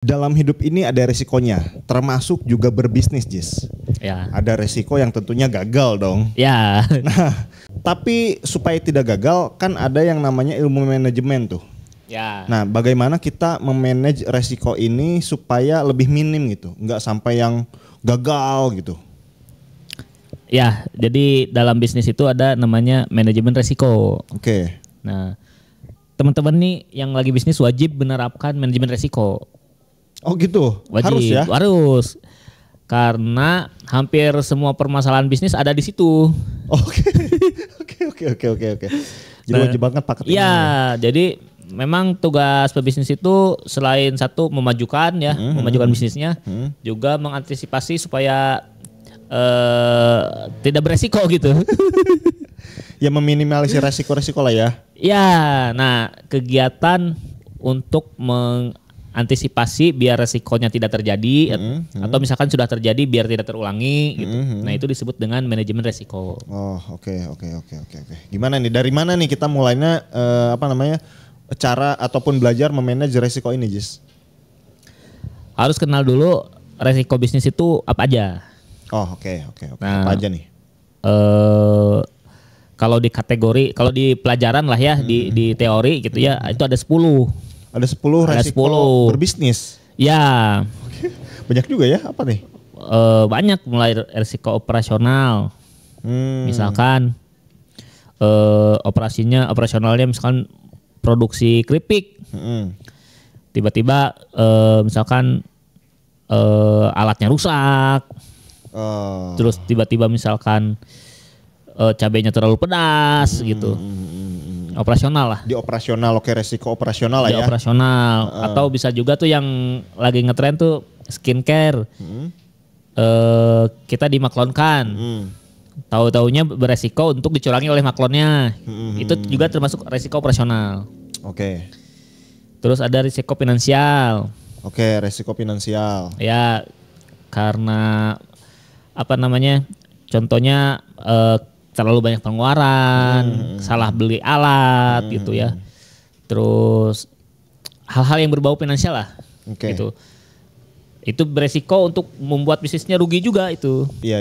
Dalam hidup ini ada resikonya, termasuk juga berbisnis, Jis. Ya. Ada resiko yang tentunya gagal dong. Ya. Nah, tapi supaya tidak gagal kan ada yang namanya ilmu manajemen tuh. Ya. Nah, bagaimana kita memanage resiko ini supaya lebih minim gitu, nggak sampai yang gagal gitu. Ya, jadi dalam bisnis itu ada namanya manajemen resiko. Oke. Nah, teman-teman nih yang lagi bisnis wajib menerapkan manajemen resiko. Oh gitu, Wajib, harus ya? Harus. Karena hampir semua permasalahan bisnis ada di situ. Oke. Oke. Jadi wajib banget pakai ini. Iya, jadi memang tugas pebisnis itu selain satu memajukan ya, memajukan bisnisnya, juga mengantisipasi supaya tidak beresiko gitu. Ya meminimalisir resiko-resiko lah ya. Ya, nah kegiatan untuk mengantisipasi biar resikonya tidak terjadi atau misalkan sudah terjadi biar tidak terulangi gitu. Nah itu disebut dengan manajemen resiko. Oh oke. Gimana nih? Dari mana nih kita mulainya cara ataupun belajar memanage resiko ini, Jis? Harus kenal dulu resiko bisnis itu apa aja. Oh oke. Nah, apa aja nih? Kalau di kategori, kalau di pelajaran lah ya, di teori gitu ya, itu ada 10. Ada 10 resiko berbisnis. Ya. Banyak juga ya, apa nih? Banyak, mulai resiko operasional. Misalkan operasionalnya misalkan produksi keripik. Tiba-tiba misalkan alatnya rusak. Terus tiba-tiba misalkan cabenya terlalu pedas gitu. Operasional lah. Di operasional, oke, resiko operasional lah ya. Di operasional. Atau bisa juga tuh yang lagi ngetren tuh skincare. Kita dimaklonkan. Tahu-taunya beresiko untuk dicurangi oleh maklonnya. Itu juga termasuk resiko operasional. Oke. Terus ada risiko finansial. Oke, resiko finansial. Ya, karena contohnya terlalu banyak pengeluaran, salah beli alat gitu ya. Terus hal-hal yang berbau finansial lah. Gitu. Itu beresiko untuk membuat bisnisnya rugi juga itu. Iya.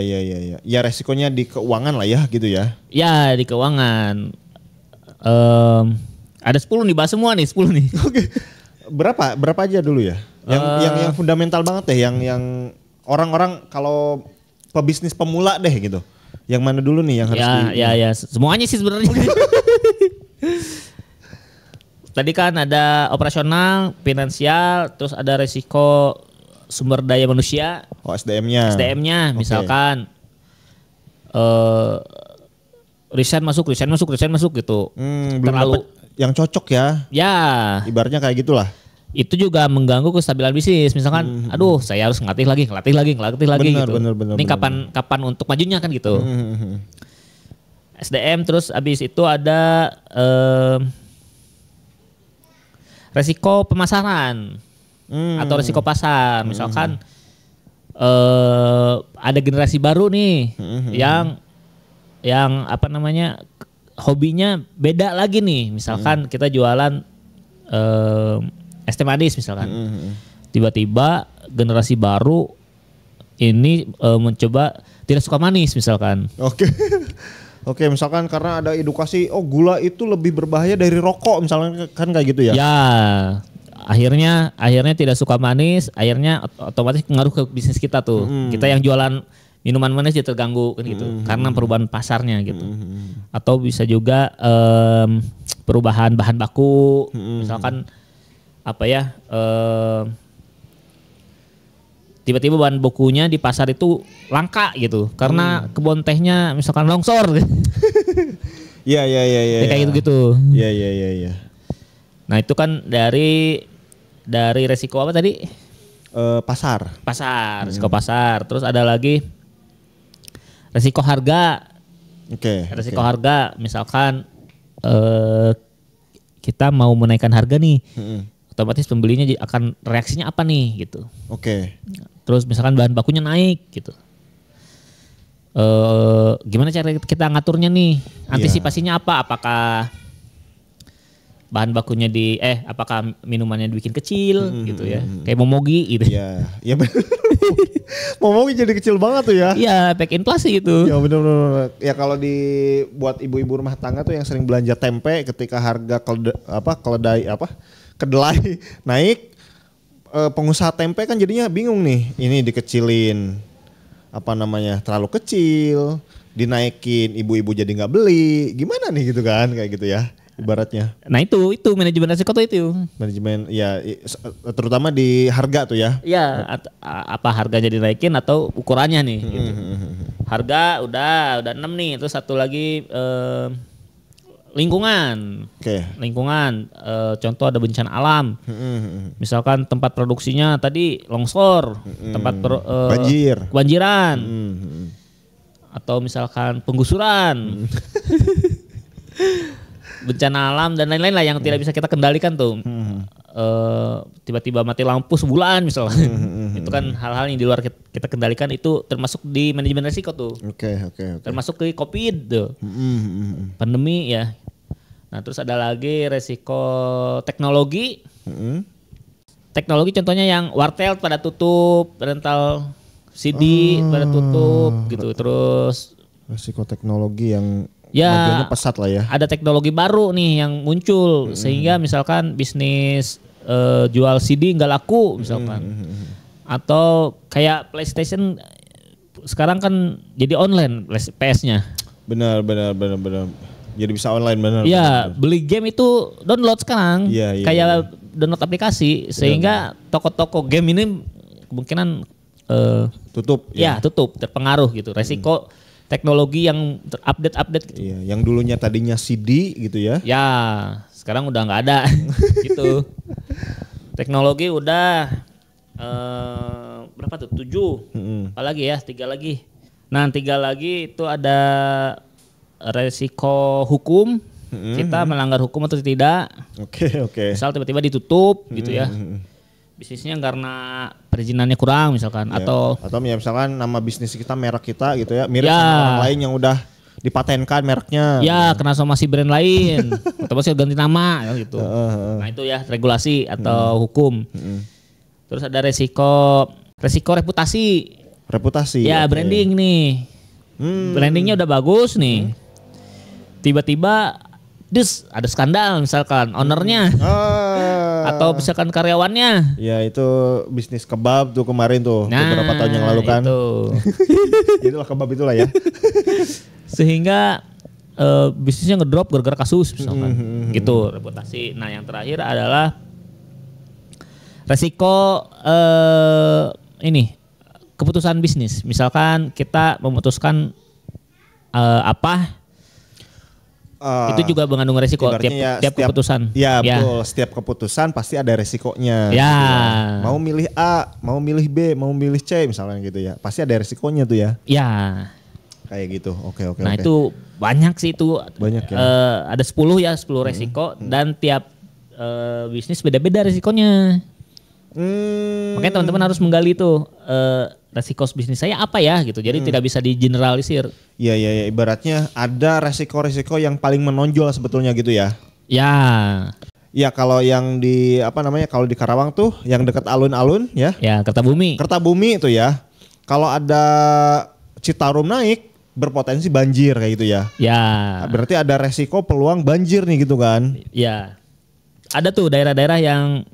Ya resikonya di keuangan lah ya gitu ya. Ya, di keuangan. Ada 10 nih, bahas semua nih 10 nih. Oke. Berapa aja dulu ya? Yang fundamental banget deh, yang orang-orang kalau pebisnis pemula deh gitu. Yang mana dulu nih yang harus Ya, semuanya sih sebenarnya. Tadi kan ada operasional, finansial, terus ada resiko sumber daya manusia. Oh, SDM-nya. Misalkan resign masuk gitu. Terlalu yang cocok ya. Ya. Ibaratnya kayak gitulah. Itu juga mengganggu kestabilan bisnis. Misalkan, aduh saya harus ngelatih lagi gitu. Bener, ini kapan untuk majunya kan gitu. SDM, terus abis itu ada resiko pemasaran atau resiko pasar. Misalkan ada generasi baru nih yang hobinya beda lagi nih. Misalkan kita jualan es teh manis misalkan. Tiba-tiba generasi baru ini mencoba tidak suka manis misalkan. Oke, misalkan karena ada edukasi, gula itu lebih berbahaya dari rokok misalkan, kan kayak gitu ya. Ya, akhirnya tidak suka manis, akhirnya otomatis pengaruh ke bisnis kita tuh. Kita yang jualan minuman manis jadi terganggu kan gitu, karena perubahan pasarnya gitu. Atau bisa juga perubahan bahan baku, misalkan tiba-tiba bahan bakunya di pasar itu langka gitu karena kebun tehnya misalkan longsor. Iya. Kayak gitu. Iya. Nah, itu kan dari resiko apa tadi? Pasar. Resiko pasar. Terus ada lagi resiko harga. Resiko harga, misalkan kita mau menaikkan harga nih. Otomatis pembelinya akan reaksinya apa nih gitu. Terus misalkan bahan bakunya naik gitu. Gimana cara kita ngaturnya nih? Antisipasinya apa? Apakah bahan bakunya apakah minumannya dibikin kecil gitu ya. Kayak momogi gitu. Iya, ya benar. Momogi jadi kecil banget tuh ya. Iya, efek inflasi itu. Ya benar-benar. Ya kalau buat ibu-ibu rumah tangga tuh yang sering belanja tempe ketika harga kedelai naik, pengusaha tempe kan jadinya bingung nih. Ini dikecilin terlalu kecil, dinaikin, ibu-ibu jadi nggak beli. Gimana nih gitu kan, kayak gitu ya. Ibaratnya. Nah itu manajemen resiko tuh itu. Manajemen ya terutama di harga tuh ya. Iya, apa harganya dinaikin atau ukurannya nih gitu. Harga udah 6 nih, terus satu lagi lingkungan. Oke. Lingkungan contoh ada bencana alam. Misalkan tempat produksinya tadi longsor, tempat kebanjiran. Atau misalkan penggusuran. Bencana alam dan lain-lain lah yang tidak bisa kita kendalikan tuh. Tiba-tiba mati lampu sebulan misalnya. Itu kan hal-hal yang di luar kita kendalikan, itu termasuk di manajemen risiko tuh. Oke. Termasuk ke Covid tuh. Pandemi ya. Nah, terus ada lagi resiko teknologi. Teknologi contohnya yang wartel pada tutup, rental CD pada tutup gitu. Terus resiko teknologi yang ya, pesat lah ya. Ada teknologi baru nih yang muncul sehingga misalkan bisnis jual CD nggak laku misalkan. Atau kayak PlayStation sekarang kan jadi online PS-nya. Benar. Jadi bisa online benar. Iya, beli game itu download sekarang. Iya. Kayak download aplikasi sehingga toko-toko game ini kemungkinan tutup. Ya, tutup, terpengaruh gitu. Resiko teknologi yang update. Iya, yang dulunya tadinya CD gitu ya. Ya, sekarang udah nggak ada gitu. Teknologi udah berapa tuh? 7. Apalagi ya, 3 lagi. Nah, 3 lagi itu ada resiko hukum. Kita melanggar hukum atau tidak. Oke. Misal tiba-tiba ditutup gitu ya. Bisnisnya karena perizinannya kurang misalkan, ya, atau misalkan nama bisnis kita, merek kita gitu ya, mirip sama orang lain yang udah dipatenkan mereknya. Ya, kena somasi brand lain atau masih ganti nama gitu. Nah, itu ya regulasi atau hukum. Terus ada resiko reputasi. Ya, branding nih. Brandingnya udah bagus nih. Tiba-tiba ada skandal misalkan ownernya. Atau misalkan karyawannya. Ya, itu bisnis kebab tuh kemarin tuh, beberapa tahun yang lalu kan. Itulah kebab itulah ya. Sehingga bisnisnya ngedrop gara-gara kasus misalkan. Gitu, reputasi. Nah, yang terakhir adalah resiko keputusan bisnis. Misalkan kita memutuskan itu juga mengandung resiko tiap keputusan. Ya, betul. Setiap keputusan pasti ada resikonya. Ya. Gitu ya. Mau milih A, mau milih B, mau milih C misalnya gitu ya. Pasti ada resikonya tuh ya. Ya. Kayak gitu. Oke. Nah, itu banyak sih itu. Banyak ya. Ada 10 resiko dan tiap bisnis beda-beda resikonya. Makanya teman-teman harus menggali tuh resiko bisnis saya apa ya gitu. Jadi tidak bisa digeneralisir. Iya. Ibaratnya ada resiko-resiko yang paling menonjol sebetulnya gitu ya. Ya. Ya, kalau yang kalau di Karawang tuh yang dekat alun-alun ya. Ya, Kertabumi itu ya. Kalau ada Citarum naik, berpotensi banjir kayak gitu ya. Ya. Berarti ada resiko peluang banjir nih gitu kan. Ya. Ada tuh daerah-daerah yang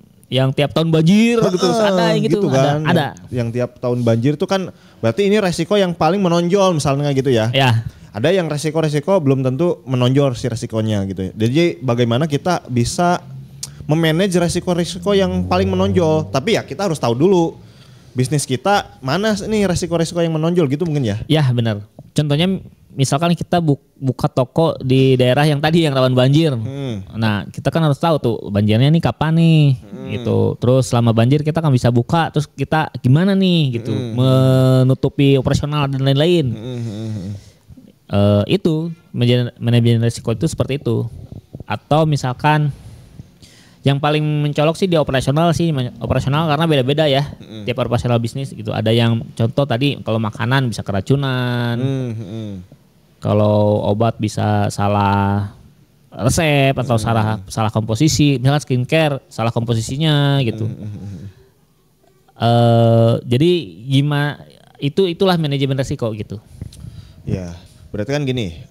tiap tahun banjir terus ada yang gitu kan. Ada. Yang tiap tahun banjir itu kan berarti ini resiko yang paling menonjol misalnya gitu ya. Ya. Ada yang resiko-resiko belum tentu menonjol si resikonya gitu ya. Jadi bagaimana kita bisa memanage resiko-resiko yang paling menonjol. Tapi ya kita harus tahu dulu bisnis kita mana nih resiko-resiko yang menonjol gitu mungkin ya. Ya, benar. Contohnya misalkan kita buka toko di daerah yang tadi yang rawan banjir. Nah, kita kan harus tahu tuh banjirnya nih kapan nih gitu. Terus selama banjir kita kan bisa buka, terus kita gimana nih gitu menutupi operasional dan lain-lain. Itu manajemen risiko itu seperti itu. Atau misalkan yang paling mencolok sih di operasional karena beda-beda ya. Tiap operasional bisnis gitu. Ada yang contoh tadi kalau makanan bisa keracunan. Kalau obat bisa salah resep atau salah komposisi, misalnya skincare salah komposisinya gitu. Jadi gimana itulah manajemen resiko gitu. Ya, berarti kan gini,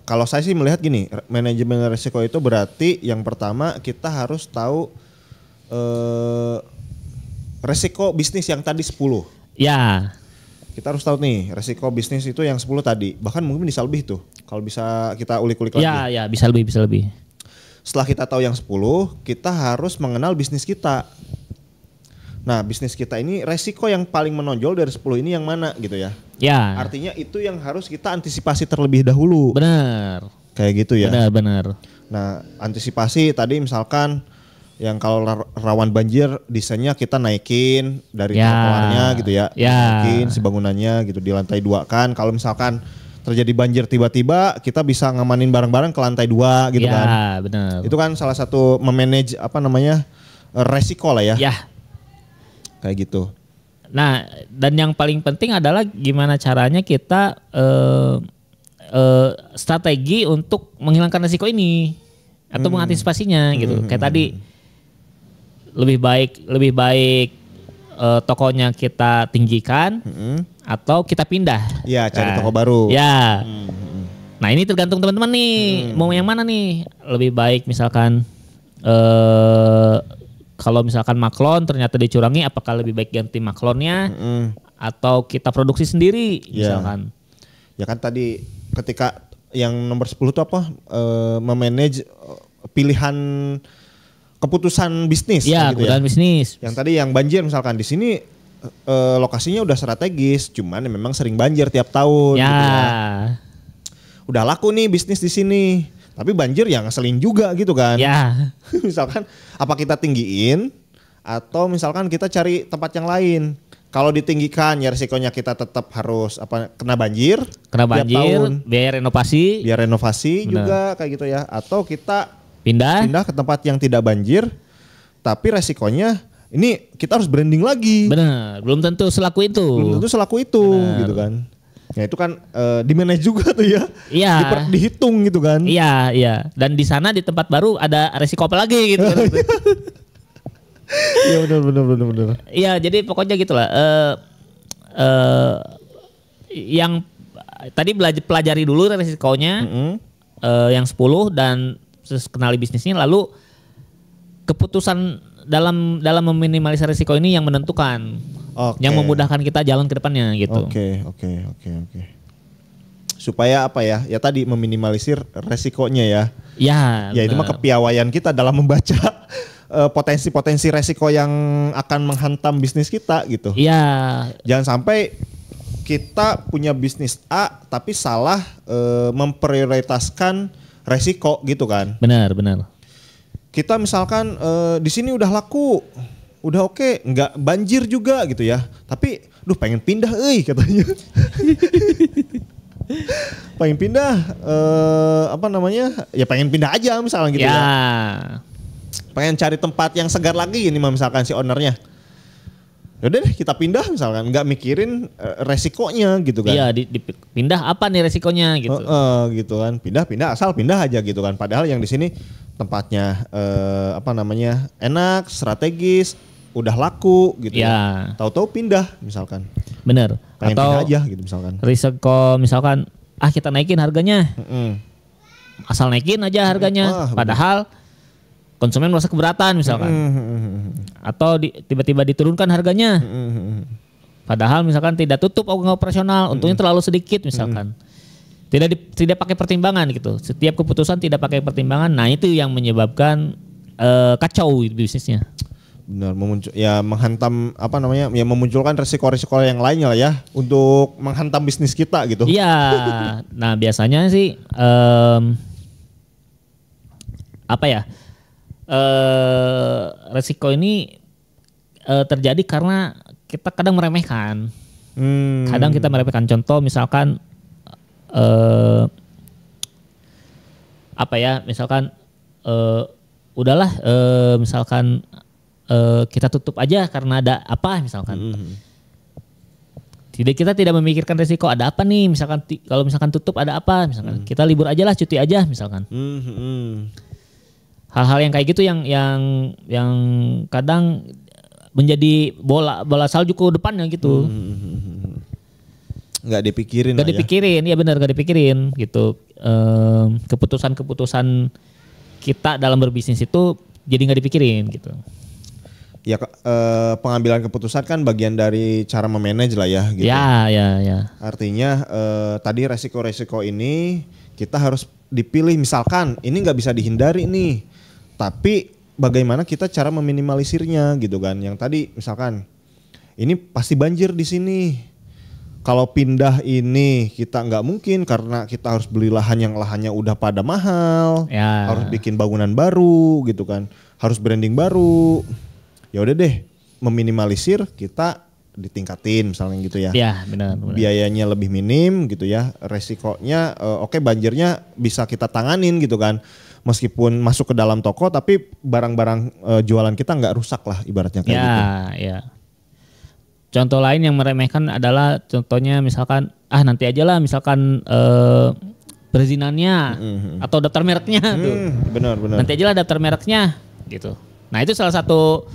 kalau saya sih melihat gini, manajemen resiko itu berarti yang pertama kita harus tahu resiko bisnis yang tadi 10. Ya. Kita harus tahu nih resiko bisnis itu yang 10 tadi. Bahkan mungkin bisa lebih tuh. Kalau bisa kita ulik-ulik lagi. Ya, bisa lebih. Setelah kita tahu yang 10, kita harus mengenal bisnis kita. Nah, bisnis kita ini resiko yang paling menonjol dari 10 ini yang mana gitu ya. Ya. Artinya itu yang harus kita antisipasi terlebih dahulu. Benar. Kayak gitu ya. Benar. Nah, antisipasi tadi misalkan yang kalau rawan banjir desainnya kita naikin dari trotoarnya gitu ya. Naikin si bangunannya gitu di lantai 2 kan. Kalau misalkan terjadi banjir tiba-tiba kita bisa ngamanin barang-barang ke lantai 2 gitu kan. Ya, benar. Itu kan salah satu memanage resiko lah ya. Ya. Kayak gitu. Nah, dan yang paling penting adalah gimana caranya kita strategi untuk menghilangkan resiko ini atau mengantisipasinya gitu. Kayak tadi lebih baik tokonya kita tinggikan atau kita pindah. Ya, cari toko baru. Ya. Nah, ini tergantung teman-teman nih, mau yang mana nih? Lebih baik misalkan kalau misalkan maklon ternyata dicurangi, apakah lebih baik ganti maklonnya atau kita produksi sendiri misalkan. Ya kan tadi ketika yang nomor 10 itu memanage pilihan keputusan bisnis. Iya, gitu keputusan bisnis. Yang tadi yang banjir misalkan di sini lokasinya udah strategis, cuman memang sering banjir tiap tahun. Ya. Gitu ya. Udah laku nih bisnis di sini, tapi banjir yang ngeselin juga gitu kan. Ya. Misalkan apa kita tinggiin atau misalkan kita cari tempat yang lain. Kalau ditinggikan ya resikonya kita tetap harus kena banjir. Kena banjir, biaya renovasi. Biar renovasi juga kayak gitu ya. Atau kita pindah ke tempat yang tidak banjir, tapi resikonya ini kita harus branding lagi. Benar, belum tentu selaku itu. Benar. Gitu kan. Ya itu kan di manage juga tuh ya. Iya. Dihitung gitu kan. Iya. Dan di sana di tempat baru ada resiko apa lagi gitu. Iya benar. Iya, jadi pokoknya gitulah. Yang tadi pelajari dulu resikonya yang 10 dan terus kenali bisnisnya, lalu keputusan dalam meminimalisir risiko ini yang menentukan, yang memudahkan kita jalan ke depannya gitu. Oke. Supaya ya tadi meminimalisir resikonya ya. Ya itu mah kepiawaian kita dalam membaca potensi-potensi resiko yang akan menghantam bisnis kita gitu. Iya. Jangan sampai kita punya bisnis A tapi salah memprioritaskan resiko gitu kan. Benar. Kita misalkan di sini udah laku, udah oke, nggak banjir juga gitu ya. Tapi, pengen pindah, katanya. Pengen pindah, ya pengen pindah aja misalnya gitu ya. Pengen cari tempat yang segar lagi ini misalkan si ownernya. Yaudah deh kita pindah misalkan, nggak mikirin resikonya gitu kan. Iya, pindah apa nih resikonya gitu. Gitu kan, pindah asal pindah aja gitu kan. Padahal yang di sini tempatnya enak, strategis, udah laku gitu. Ya. Tahu-tahu pindah misalkan. Bener. Pengen atau pindah aja gitu misalkan. Risiko misalkan kita naikin harganya, asal naikin aja harganya. Padahal konsumen merasa keberatan misalkan. Atau tiba-tiba diturunkan harganya. Padahal misalkan tidak tutup operasional, untungnya terlalu sedikit misalkan. Tidak pakai pertimbangan gitu. Setiap keputusan tidak pakai pertimbangan. Nah, itu yang menyebabkan kacau bisnisnya. Benar, menghantam memunculkan resiko-resiko yang lainnya lah ya untuk menghantam bisnis kita gitu. Iya. Nah, biasanya sih resiko ini terjadi karena kita kadang meremehkan. Kadang kita meremehkan. Contoh misalkan misalkan udahlah misalkan kita tutup aja karena ada apa misalkan. kita tidak memikirkan resiko ada apa nih, misalkan kalau misalkan tutup ada apa, misalkan kita libur aja lah, cuti aja misalkan. Hal-hal yang kayak gitu yang kadang menjadi bola salju ke depannya gitu. Nggak dipikirin. Nggak dipikirin, ya benar nggak dipikirin gitu. Keputusan-keputusan kita dalam berbisnis itu jadi nggak dipikirin gitu. Ya pengambilan keputusan kan bagian dari cara memanage lah ya gitu. Ya. Artinya tadi resiko-resiko ini kita harus dipilih, misalkan ini nggak bisa dihindari nih. Tapi bagaimana kita cara meminimalisirnya gitu kan. Yang tadi misalkan ini pasti banjir di sini. Kalau pindah ini kita nggak mungkin karena kita harus beli lahan yang lahannya udah pada mahal. Ya. Harus bikin bangunan baru gitu kan. Harus branding baru. Ya udah deh, meminimalisir kita ditingkatin misalnya gitu ya. Ya benar. Biayanya lebih minim gitu ya. Resikonya oke, banjirnya bisa kita tanganin gitu kan. Meskipun masuk ke dalam toko tapi barang-barang jualan kita nggak rusak lah ibaratnya kayak gitu. Ya. Contoh lain yang meremehkan adalah contohnya misalkan nanti aja lah misalkan perizinannya atau daftar mereknya tuh. Benar. Nanti aja lah daftar mereknya gitu. Nah itu salah satu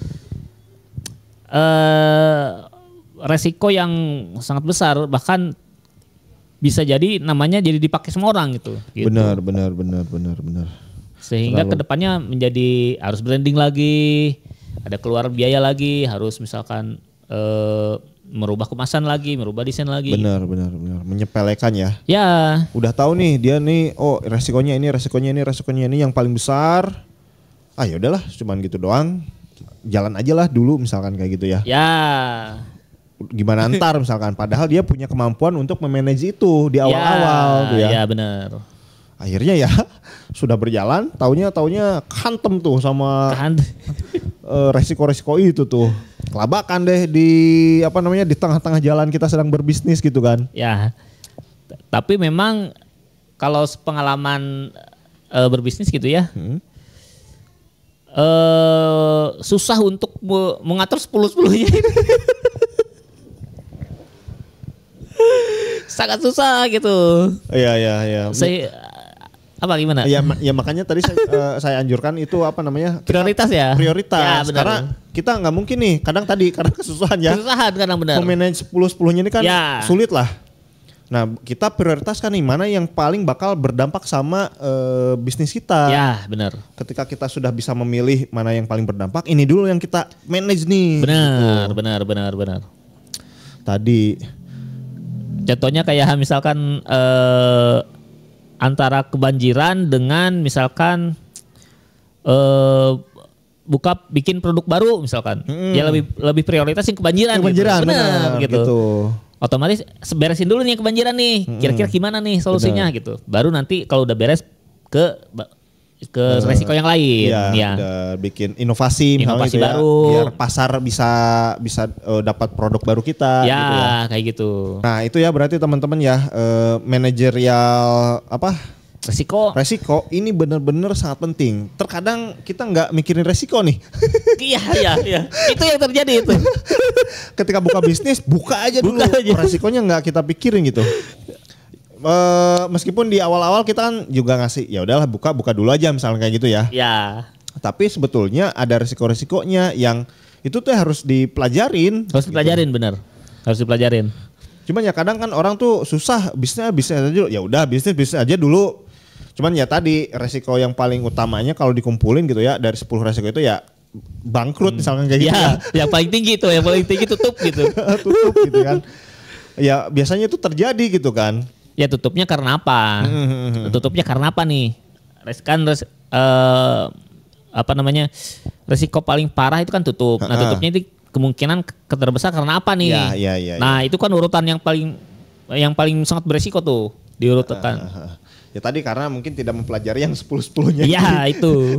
resiko yang sangat besar, bahkan bisa jadi namanya jadi dipakai semua orang gitu. Benar. Sehingga kedepannya menjadi harus branding lagi, ada keluar biaya lagi, harus misalkan merubah kemasan lagi, merubah desain lagi. Benar. Menyepelekan ya. Ya. Udah tahu nih dia nih, resikonya ini yang paling besar. Ya udahlah, cuman gitu doang. Jalan aja lah dulu misalkan kayak gitu ya. Ya. Gimana ntar misalkan, padahal dia punya kemampuan untuk memanage itu di awal-awal tuh ya. Ya benar. Akhirnya ya sudah berjalan, taunya kantem tuh sama resiko-resiko itu tuh. Kelabakan deh di tengah-tengah jalan kita sedang berbisnis gitu kan. Ya. Tapi memang kalau pengalaman berbisnis gitu ya. Susah untuk mengatur 10-10-nya. Sangat susah gitu. Iya. Gimana? Ya makanya tadi saya anjurkan itu prioritas ya. Prioritas. Ya, benar. Karena kita nggak mungkin nih, karena kesusahan ya. Kesusahan kadang benar. Memanage 10-10-nya ini kan ya. Sulit lah. Nah kita prioritaskan nih mana yang paling bakal berdampak sama bisnis kita. Ya benar. Ketika kita sudah bisa memilih mana yang paling berdampak, ini dulu yang kita manage nih. Benar. Tadi contohnya kayak misalkan antara kebanjiran dengan misalkan bikin produk baru misalkan. Ya lebih prioritas yang kebanjiran. Benar gitu. Otomatis beresin dulu nih yang kebanjiran nih. Kira-kira gimana nih solusinya gitu. Baru nanti kalau udah beres ke resiko yang lain. Ya. Udah bikin inovasi misalnya gitu baru. Biar pasar bisa dapat produk baru kita. Ya, gitu ya. Kayak gitu. Nah itu ya berarti teman-teman ya manajerial resiko ini benar-benar sangat penting. Terkadang kita nggak mikirin resiko nih. Iya. Itu yang terjadi itu. Ketika buka bisnis, buka aja dulu. Resikonya nggak kita pikirin gitu. Meskipun di awal-awal kita kan juga ngasih, ya udahlah buka dulu aja misalnya kayak gitu ya. Ya. Tapi sebetulnya ada resiko-resikonya yang itu tuh harus dipelajarin. Harus dipelajarin benar. Harus dipelajarin. Cuman ya kadang kan orang tuh susah bisnis aja dulu. Ya udah bisnis aja dulu. Cuman ya tadi resiko yang paling utamanya kalau dikumpulin gitu ya dari 10 resiko itu ya bangkrut misalkan kayak gitu ya. Yang paling tinggi itu, yang paling tinggi tutup gitu. Tutup gitu kan. Ya biasanya itu terjadi gitu kan. Ya tutupnya karena apa? Tutupnya karena apa nih? Resiko paling parah itu kan tutup. Nah tutupnya itu kemungkinan terbesar karena apa nih? Ya. Nah itu kan urutan yang paling sangat beresiko tuh diurutkan. Ya tadi karena mungkin tidak mempelajari yang 10-10-nya. Iya itu.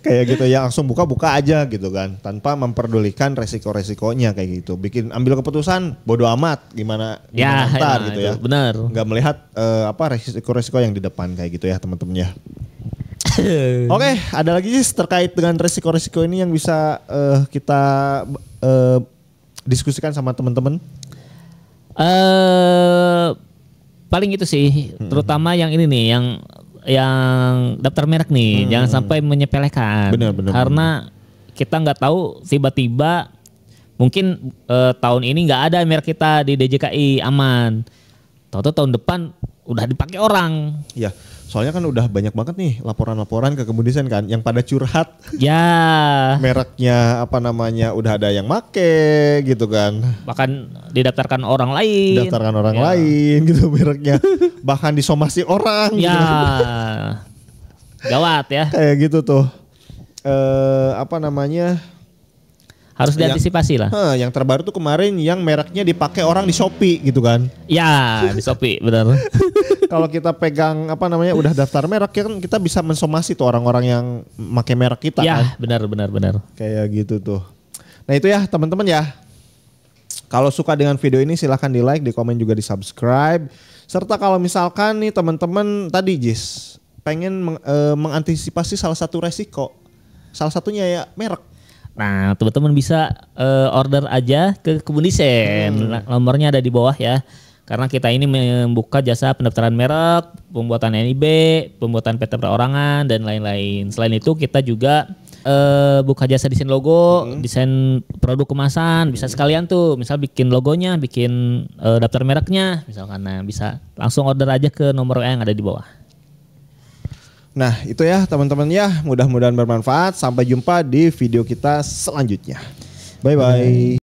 Kayak gitu ya langsung buka aja gitu kan. Tanpa memperdulikan resiko-resikonya kayak gitu. Ambil keputusan bodo amat gimana ntar gitu ya. Benar. Nggak melihat resiko-resiko yang di depan kayak gitu ya teman-teman ya. Oke, ada lagi sih terkait dengan resiko-resiko ini yang bisa kita diskusikan sama teman-teman. Paling itu sih, terutama yang ini nih, yang daftar merek nih, jangan sampai menyepelekan. Benar. Karena kita nggak tahu tiba-tiba mungkin tahun ini nggak ada merek kita di DJKI aman. Tahu-tahu tahun depan udah dipakai orang. Ya, soalnya kan udah banyak banget nih laporan-laporan ke Kemudisan kan yang pada curhat. Ya. Mereknya apa namanya udah ada yang make gitu kan. Bahkan didaftarkan orang lain. Daftarkan orang lain gitu mereknya. Bahkan disomasi orang. Ya. Gitu. Gawat ya. Kayak gitu tuh. Apa namanya? Harus diantisipasi lah. Yang terbaru tuh kemarin yang mereknya dipakai orang di Shopee gitu kan. Ya, di Shopee benar. Kalau kita pegang apa namanya udah daftar merek ya kan kita bisa mensomasi tuh orang-orang yang pakai merek kita ya, kan. benar. Kayak gitu tuh. Nah itu ya teman-teman ya. Kalau suka dengan video ini silahkan di like, di komen juga di subscribe. Serta kalau misalkan nih teman-teman tadi Jis pengen mengantisipasi salah satu resiko. Salah satunya ya merek. Nah, teman-teman bisa order aja ke Kemudisan. Nomornya ada di bawah ya. Karena kita ini membuka jasa pendaftaran merek, pembuatan NIB, pembuatan PT perorangan dan lain-lain. Selain itu kita juga buka jasa desain logo, desain produk kemasan, bisa sekalian tuh. Misal bikin logonya, bikin daftar mereknya, misalkan. Nah, bisa langsung order aja ke nomor yang ada di bawah. Nah itu ya teman-teman ya, mudah-mudahan bermanfaat. Sampai jumpa di video kita selanjutnya. Bye-bye.